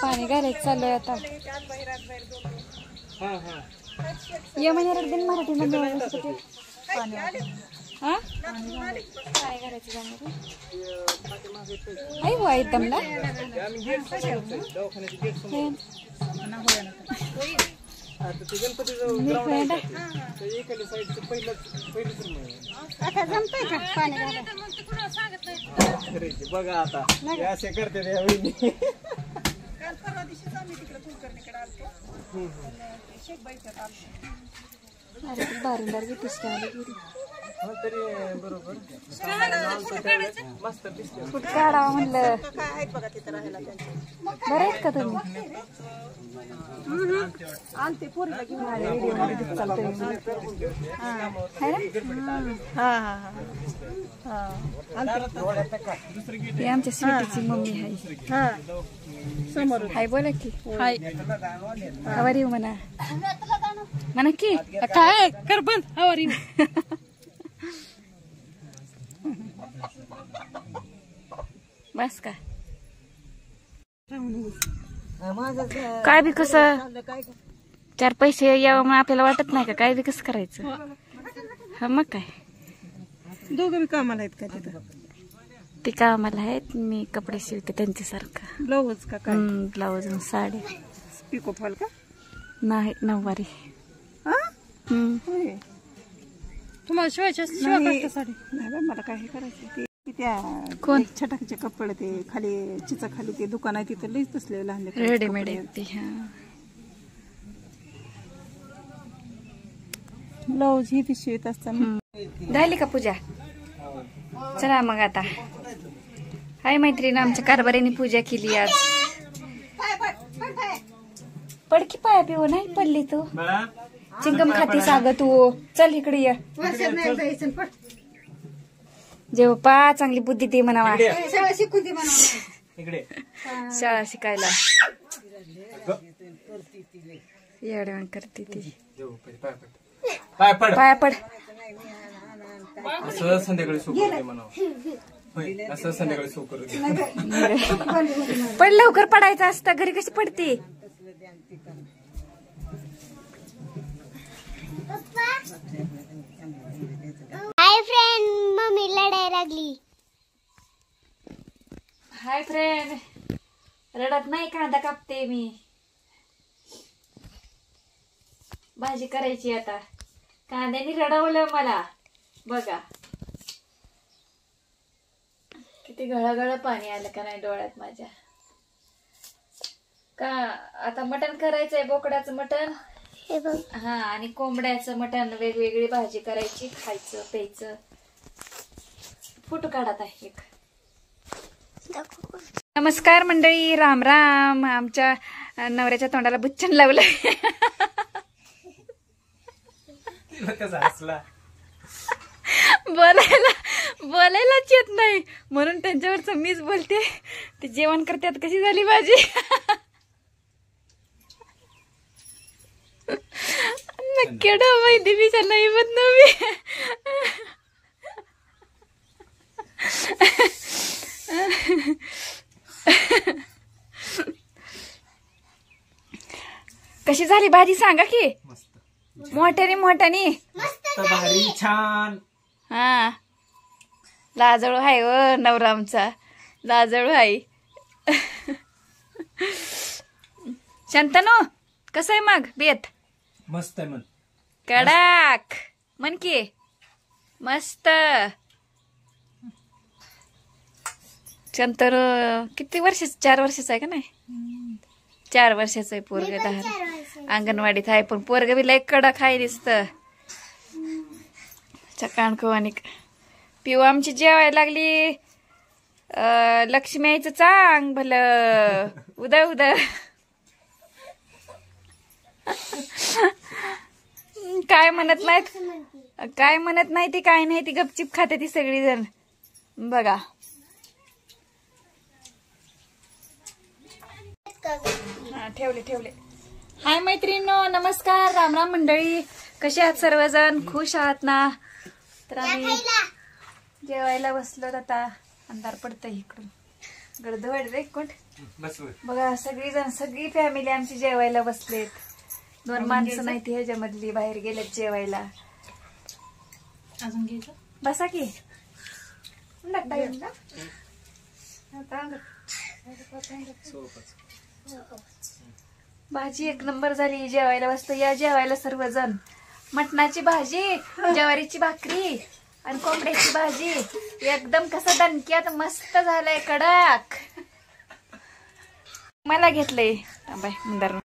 पाणी घालायचं चाललंय आता. ये महिन्यात दिन मराठी मध्ये पाणी हा काय करायचं जाणार आहे बुवा एकदमला. बघा आता असे करते बारीदार दिसते तरी बरोबर मस्त दिसते. कुठं काढावं म्हणलं. बरं आहेत का तुम्ही? ही आमच्या स्वीटीची मम्मी आहे. हाय बोला की. हाय आवर यू म्हणा. म्हणा की काय कर बंद. आवर यू. बस का काय बी कसं चार पैसे यावं मग आपल्याला वाटत नाही का काय बी कसं करायचं. हा मग काय दोघं बी कामाला आहेत का तिथं? ते कामाला आहेत. मी कपडे शिवते त्यांच्यासारखं. ब्लाऊज का काय? ब्लाऊज आणि साडी. पिको फॉल का? नाही नऊवारी. तुम्हाला शिवायची साडी नाही मला काय करायचं. त्या कोण छटाकीचे कपडे ते खाली चिचा खाली ते दुकान आहे तिथं लईच तसले लहान रेडीमेड ब्लाऊज ही ती शिवत असताना. झाली का पूजा? चला मग आता. हाय मैत्रीण आमच्या कारभारीने पूजा केली आज. पडकी पाया पिऊ नाही पडली तू. चिंगम खाती साग तू. चल इकडे ये. जेव्हा पा चांगली बुद्धी दे म्हणावा. शाळा शिकायला येडवण करते ती. पाया पड. असं संध्याकाळी सो करू दे म्हणावं. असं संध्याकाळी सो करू दे. पण लवकर पडायचं असतं. घरी कशी पडते? हाय फ्रेंड मम्मी लढायला लागली. हाय फ्रेंड रडत नाही. कांदा कापते मी. भाजी करायची आता. कांद्याने रडवलं मला. बघा किती गळगळ पाणी आलं का नाही डोळ्यात माझ्या. का आता मटण करायचंय. बोकडाचं मटण हा आणि कोंबड्याचं मटण. वेगवेगळी भाजी करायची. खायचं प्यायचं. फोटो काढत आहे एक. नमस्कार मंडळी. राम राम. आमच्या नवऱ्याच्या तोंडाला बुच्चन लावलं. बोलायलाच येत नाही म्हणून त्यांच्यावरच मीच बोलते. ते जेवण करतात. कशी झाली भाजी? केडा माहिती बिचा नाही बदन मी. कशी झाली भाजी सांगा की. मोठ्याने भारी छान. हा लाजळू हाय व नवरा आमचा. लाजळू हाय. शांतनो कसं आहे मग बेत? मस्त आहे. मन कडक मन की मस्त. शंतर किती वर्षाचं? 4 वर्षाचं आहे का नाही? 4 वर्षाचं आहे पोरग. 10 अंगणवाडीत आहे. पण पोरग बी लय कडक आहे दिसतं. चकाणकवानी. पिऊ आमची जेवायला लागली. लक्ष्मी आईचं चांग भलं उदा काय म्हणत नाही ती. काय नाही ती गपचिप खाते ती सगळी जण. बघा ठेवले. हाय मैत्रिणींनो नमस्कार. राम राम मंडळी. कसे आहात सर्वजण? खुश आहात ना? तर आम्ही जेवायला बसलो. आता अंधार पडतंय इकडून. गडदवड रे कोण बस वर. बघा सगळी फॅमिली आमची जेवायला बसलेत. 2 माणसं नाही ती ह्याच्यामधली बाहेर गेलेत जेवायला. अजून घ्यायचं. बसा की भाजी एक नंबर झाली. जेवायला बसतो. या जेवायला सर्वजण. मटणाची भाजी, ज्वारीची भाकरी आणि कोंबड्याची भाजी एकदम कसं दणक्यात मस्त झालंय कडक. मला घेतलंय. बाय